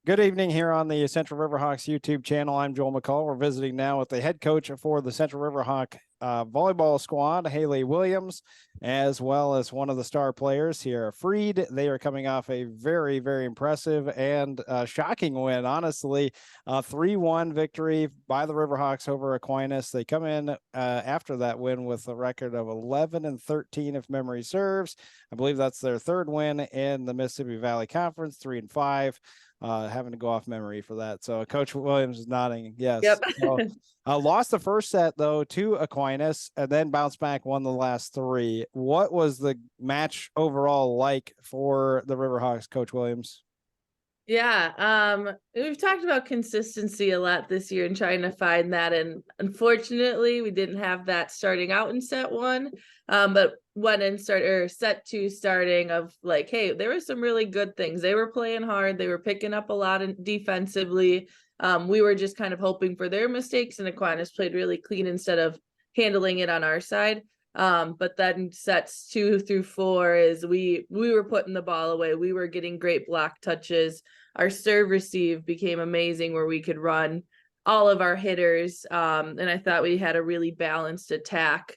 Good evening here on the Central Riverhawks YouTube channel. I'm Joel McCall. We're visiting now with the head coach for the Central Riverhawk volleyball squad, Haley Williams, as well as one of the star players here, Freed. They are coming off a very, very impressive and shocking win, honestly. 3-1 victory by the Riverhawks over Aquinas. They come in after that win with a record of 11-13, if memory serves. I believe that's their third win in the Mississippi Valley Conference, 3-5. Having to go off memory for that. So Coach Williams is nodding. Yes. Yep. So, lost the first set though to Aquinas and then bounced back, won the last three. What was the match overall like for the Riverhawks, Coach Williams? Yeah. We've talked about consistency a lot this year and trying to find that. And unfortunately, we didn't have that starting out in set one. But went in set two starting of like, hey, there were some really good things. They were playing hard, they were picking up a lot defensively. We were just kind of hoping for their mistakes, and Aquinas played really clean instead of handling it on our side. But then sets 2 through 4 is we were putting the ball away. We were getting great block touches. Our serve receive became amazing where we could run all of our hitters. And I thought we had a really balanced attack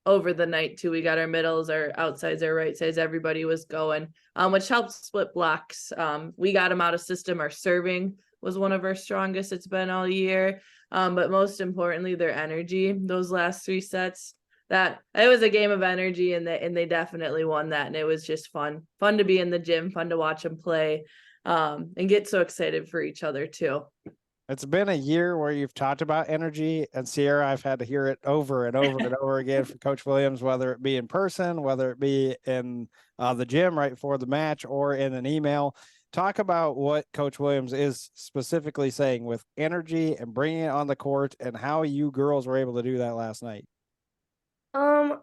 over the night too. We got our middles, our outsides, our right sides, everybody was going, which helped split blocks. We got them out of system. Our serving was one of our strongest it's been all year. But most importantly, their energy, those last 3 sets, that it was a game of energy, and they definitely won that. And it was just fun to be in the gym, fun to watch them play, and get so excited for each other too. It's been a year where you've talked about energy, and Sierra, I've had to hear it over and over and over again from Coach Williams, whether it be in person, whether it be in the gym right before the match, or in an email. Talk about what Coach Williams is specifically saying with energy and bringing it on the court, and how you girls were able to do that last night.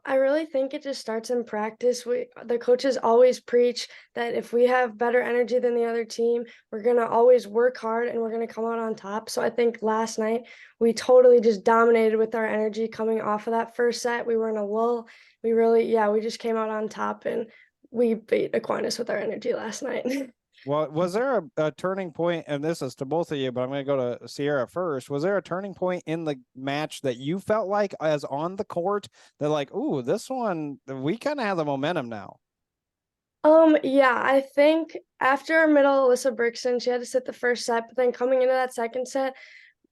I really think it just starts in practice. The coaches always preach that if we have better energy than the other team, we're gonna always work hard and we're gonna come out on top. So I think last night we totally just dominated with our energy coming off of that first set. We were in a lull. We just came out on top and we beat Aquinas with our energy last night. Well, was there a turning point, and this is to both of you, but I'm going to go to Sierra first. Was there a turning point in the match that you felt like, as on the court, that like, ooh, this one, we kind of have the momentum now? Yeah, I think after our middle, Alyssa Berkson, she had to sit the first set, but then coming into that second set,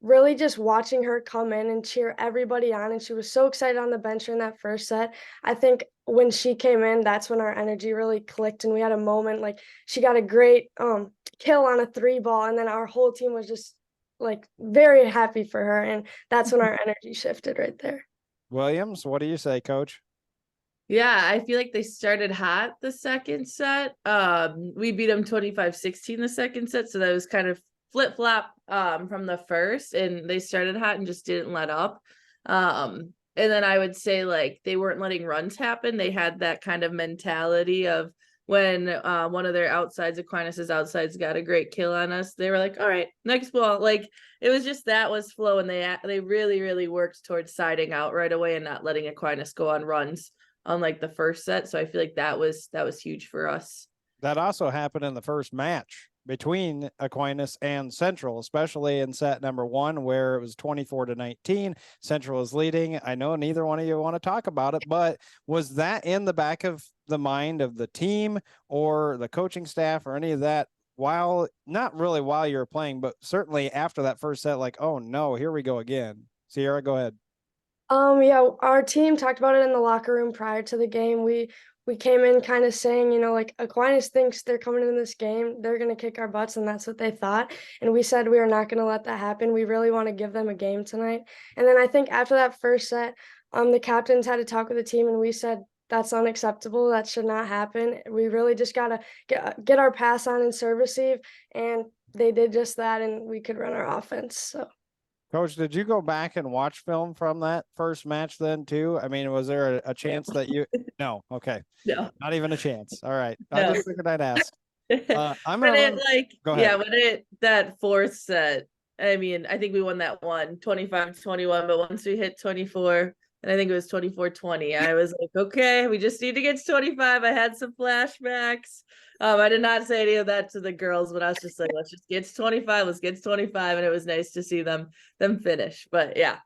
really just watching her come in and cheer everybody on, and she was so excited on the bench in that first set. I think when she came in, that's when our energy really clicked, and we had a moment. Like, she got a great kill on a 3 ball, and then our whole team was just like very happy for her, and that's when our energy shifted right there. Williams, what do you say, Coach? Yeah, I feel like they started hot the second set. We beat them 25-16 the second set, so that was kind of flip-flop from the first, and they started hot and just didn't let up. And then I would say, like, they weren't letting runs happen. They had that kind of mentality of when one of their outsides, Aquinas' outsides, got a great kill on us, they were like, all right, next ball. Like, it was just that was flow, and they really, really worked towards siding out right away and not letting Aquinas go on runs on like the first set. So I feel like that was huge for us. That also happened in the first match between Aquinas and Central, especially in set number 1, where it was 24-19. Central is leading. I know neither one of you want to talk about it, but was that in the back of the mind of the team or the coaching staff or any of that, while not really while you were playing, but certainly after that first set, like, oh no, here we go again? Sierra, go ahead. Yeah, our team talked about it in the locker room prior to the game. We came in kind of saying, like, Aquinas thinks they're coming in this game, they're gonna kick our butts, and that's what they thought. And we said we are not gonna let that happen. We really want to give them a game tonight. And then I think after that first set, the captains had to talk with the team, and we said that's unacceptable. That should not happen. We really just gotta get our pass on and serve receive, and they did just that, and we could run our offense. So. Coach, did you go back and watch film from that first match then too? I mean, was there a chance that you? No. Okay. No. Not even a chance. All right. No. I just figured I'd ask. I'm when gonna go ahead. Yeah, that fourth set, I mean, I think we won that one 25-21, but once we hit 24, and I think it was 24-20, I was like, okay, we just need to get to 25. I had some flashbacks. I did not say any of that to the girls, but I was just like, let's just get to 25. Let's get to 25. And it was nice to see them finish. But yeah,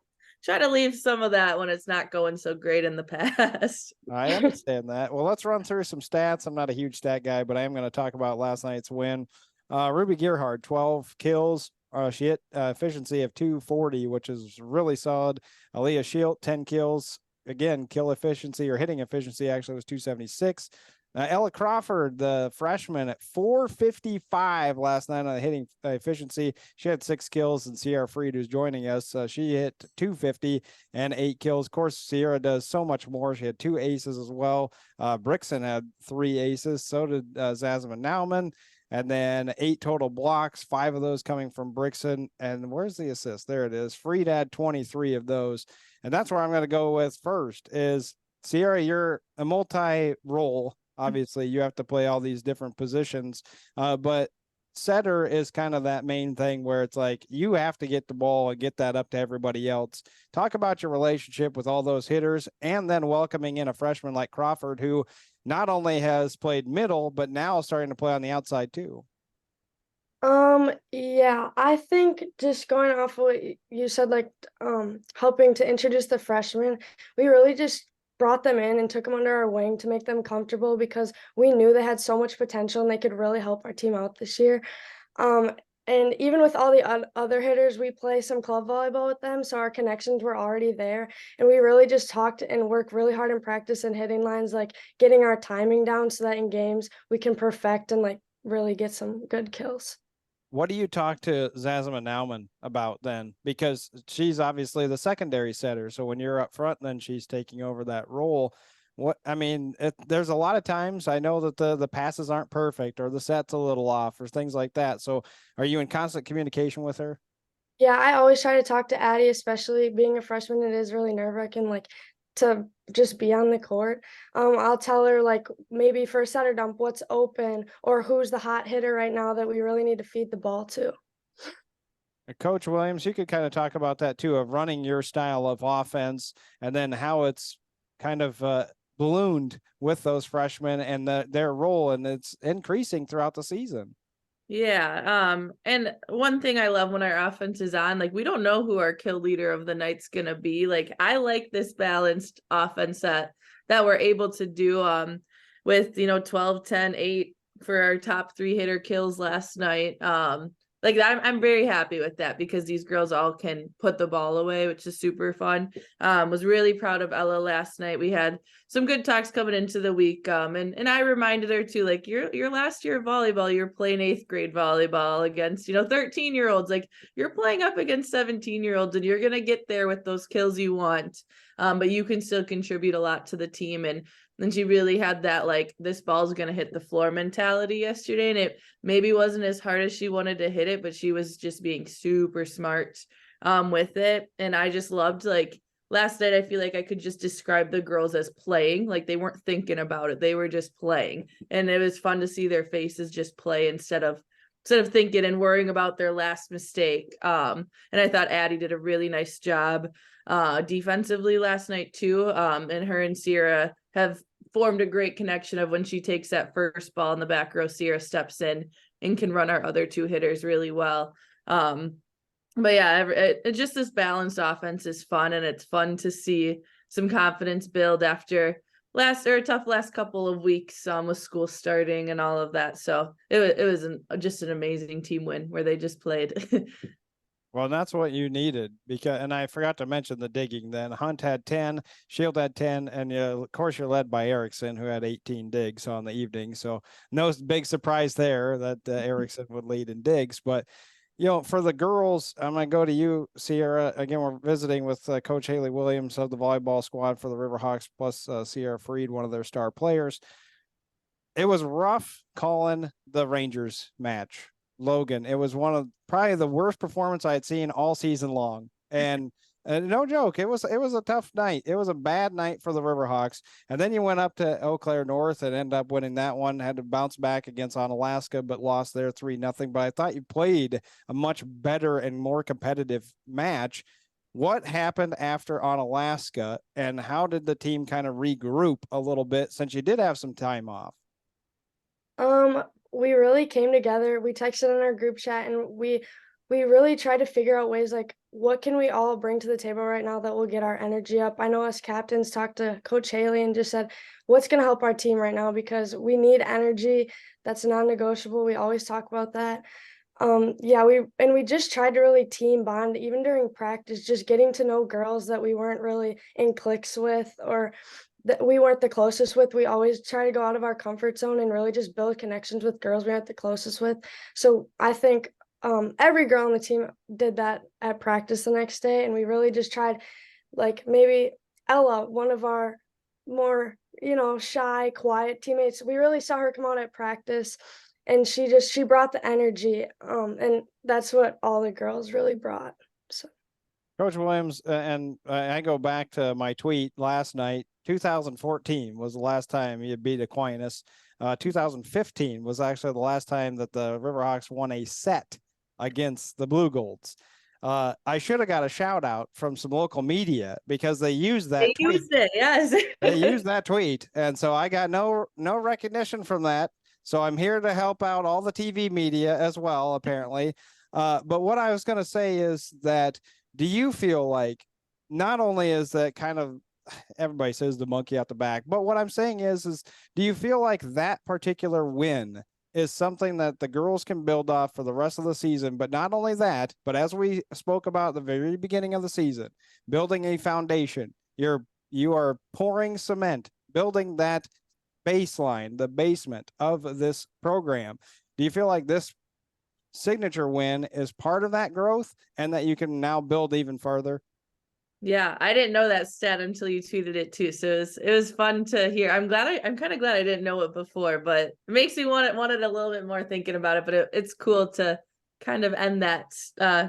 try to leave some of that when it's not going so great in the past. I understand that. Well, let's run through some stats. I'm not a huge stat guy, but I am going to talk about last night's win. Ruby Gearhart, 12 kills. She hit efficiency of 240, which is really solid. Aaliyah Shield, 10 kills. Again, kill efficiency or hitting efficiency actually was 276. Ella Crawford, the freshman, at 455 last night on the hitting efficiency. She had 6 kills, and Sierra Freed, who's joining us, she hit 250 and 8 kills. Of course, Sierra does so much more. She had 2 aces as well. Brixton had 3 aces. So did Zazman Nauman. And then 8 total blocks, 5 of those coming from Brixton. And where's the assist? There it is. Freed had 23 of those. And that's where I'm going to go with first is Sierra, you're a multi-role. Obviously, you have to play all these different positions. But setter is kind of that main thing where it's like you have to get the ball and get that up to everybody else. Talk about your relationship with all those hitters and then welcoming in a freshman like Crawford, who not only has played middle, but now starting to play on the outside too. Yeah, I think just going off what you said, like, helping to introduce the freshmen, we really just brought them in and took them under our wing to make them comfortable because we knew they had so much potential and they could really help our team out this year. And even with all the other hitters, we play some club volleyball with them, so our connections were already there. And we really just talked and worked really hard in practice and hitting lines, like getting our timing down so that in games we can perfect and like really get some good kills. What do you talk to Zazma Nauman about then? Because she's obviously the secondary setter. So when you're up front, then she's taking over that role. There's a lot of times I know that the passes aren't perfect or the set's a little off or things like that. So are you in constant communication with her? Yeah, I always try to talk to Addie, especially being a freshman. It is really nerve-wracking, like to just be on the court. I'll tell her like maybe for a setter dump, what's open or who's the hot hitter right now that we really need to feed the ball to. Coach Williams, you could kind of talk about that too, of running your style of offense and then how it's kind of ballooned with those freshmen and their role, and it's increasing throughout the season. Yeah. And one thing I love when our offense is on, like we don't know who our kill leader of the night's gonna be. Like I like this balanced offense that we're able to do with 12, 10, 8 for our top 3 hitter kills last night. Like I'm very happy with that because these girls all can put the ball away, which is super fun. Was really proud of Ella last night. We had some good talks coming into the week. And I reminded her too, like your last year of volleyball, you're playing 8th grade volleyball against, 13-year-olds. Like you're playing up against 17-year-olds and you're gonna get there with those kills you want. But you can still contribute a lot to the team. And then she really had that, like, this ball's going to hit the floor mentality yesterday. And it maybe wasn't as hard as she wanted to hit it, but she was just being super smart with it. And I just loved, like, last night, I feel like I could just describe the girls as playing. Like they weren't thinking about it. They were just playing. And it was fun to see their faces just play instead of thinking and worrying about their last mistake. And I thought Addie did a really nice job defensively last night too. And her and Sierra have formed a great connection of when she takes that first ball in the back row, Sierra steps in and can run our other 2 hitters really well. But yeah, just this balanced offense is fun, and it's fun to see some confidence build after a tough last couple of weeks with school starting and all of that. So it was just an amazing team win where they just played. Well, that's what you needed and I forgot to mention the digging then. Hunt had 10, Shield had 10, and of course you're led by Erickson, who had 18 digs on the evening. So no big surprise there that Erickson would lead in digs. But, for the girls, I'm going to go to you, Sierra. Again, we're visiting with Coach Haley Williams of the volleyball squad for the Riverhawks, plus Sierra Freed, one of their star players. It was rough calling the Rangers match. Logan, it was one of probably the worst performance I had seen all season long. And no joke, it was a tough night. It was a bad night for the Riverhawks. And then you went up to Eau Claire North and ended up winning that one, had to bounce back against Onalaska, but lost there 3-0. But I thought you played a much better and more competitive match. What happened after Onalaska, and how did the team kind of regroup a little bit since you did have some time off? We really came together. We texted in our group chat and we really tried to figure out ways like what can we all bring to the table right now that will get our energy up. I know us captains talked to Coach Haley and just said what's going to help our team right now because we need energy. That's non-negotiable. We always talk about that. Yeah, we just tried to really team bond even during practice, just getting to know girls that we weren't really in cliques with or that we weren't the closest with. We always try to go out of our comfort zone and really just build connections with girls we aren't the closest with. So I think every girl on the team did that at practice the next day, and we really just tried, like maybe Ella, one of our more shy, quiet teammates. We really saw her come out at practice, and she brought the energy, and that's what all the girls really brought. So. Coach Williams, and I go back to my tweet last night. 2014 was the last time you beat Aquinas. 2015 was actually the last time that the Riverhawks won a set against the Blue Golds. I should have got a shout out from some local media because they used that tweet. Used it, yes. They used that tweet, and so I got no recognition from that. So I'm here to help out all the TV media as well, apparently. But what I was going to say is that, do you feel like not only is that kind of, everybody says the monkey out the back, but what I'm saying is do you feel like that particular win is something that the girls can build off for the rest of the season? But not only that, but as we spoke about at the very beginning of the season, building a foundation, you are pouring cement, building that baseline, the basement of this program. Do you feel like this signature win is part of that growth and that you can now build even further? Yeah, I didn't know that stat until you tweeted it too. So it was fun to hear. I'm kind of glad I didn't know it before, but it makes me want it a little bit more thinking about it. But it's cool to kind of end that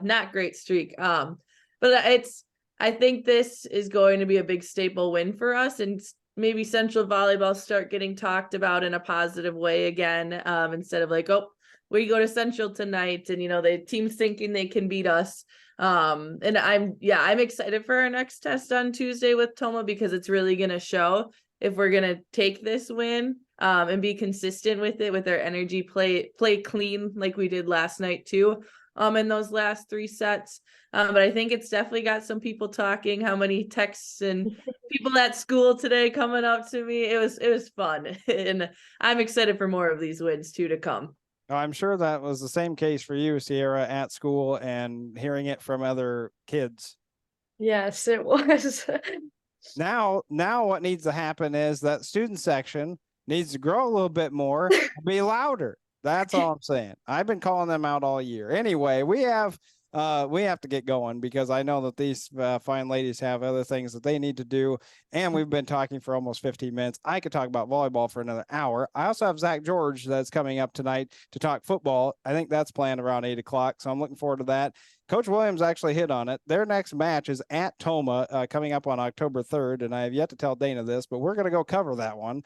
not great streak. But I think this is going to be a big staple win for us, and maybe Central Volleyball start getting talked about in a positive way again, instead of like, oh, we go to Central tonight and the team's thinking they can beat us. And I'm excited for our next test on Tuesday with Toma because it's really going to show if we're going to take this win and be consistent with it, with our energy, play clean like we did last night too, in those last 3 sets. But I think it's definitely got some people talking, how many texts and people at school today coming up to me. It was fun. And I'm excited for more of these wins too to come. I'm sure that was the same case for you, Sierra, at school and hearing it from other kids. Yes, it was. Now what needs to happen is that student section needs to grow a little bit more, be louder. That's all I'm saying. I've been calling them out all year. Anyway, we have to get going because I know that these fine ladies have other things that they need to do. And we've been talking for almost 15 minutes. I could talk about volleyball for another hour. I also have Zach George that's coming up tonight to talk football. I think that's planned around 8 o'clock. So I'm looking forward to that. Coach Williams actually hit on it. Their next match is at Toma coming up on October 3rd. And I have yet to tell Dana this, but we're going to go cover that one.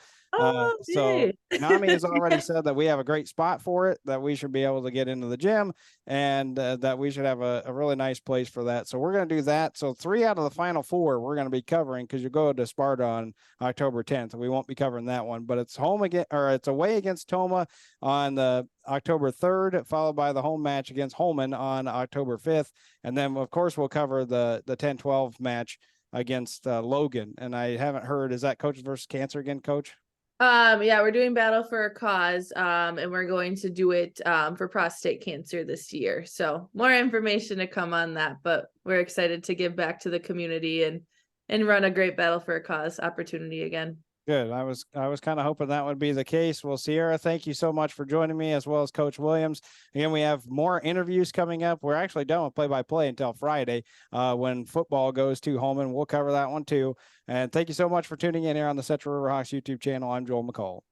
So Nami has already said that we have a great spot for it, that we should be able to get into the gym and that we should have a really nice place for that. So we're going to do that. So 3 out of the final 4 we're going to be covering because you go to Sparta on October 10th. We won't be covering that one, but it's home again, or it's away against Toma on the October 3rd, followed by the home match against Holman on October 5th. And then of course we'll cover the 10-12 match against Logan. And I haven't heard, is that Coach versus Cancer again, Coach? Yeah, we're doing Battle for a Cause, and we're going to do it for prostate cancer this year. So more information to come on that, but we're excited to give back to the community and run a great Battle for a Cause opportunity again. Good. I was kind of hoping that would be the case. Well, Sierra, thank you so much for joining me, as well as Coach Williams. Again, we have more interviews coming up. We're actually done with play-by-play until Friday when football goes to Holman. We'll cover that one too. And thank you so much for tuning in here on the Central Riverhawks YouTube channel. I'm Joel McCall.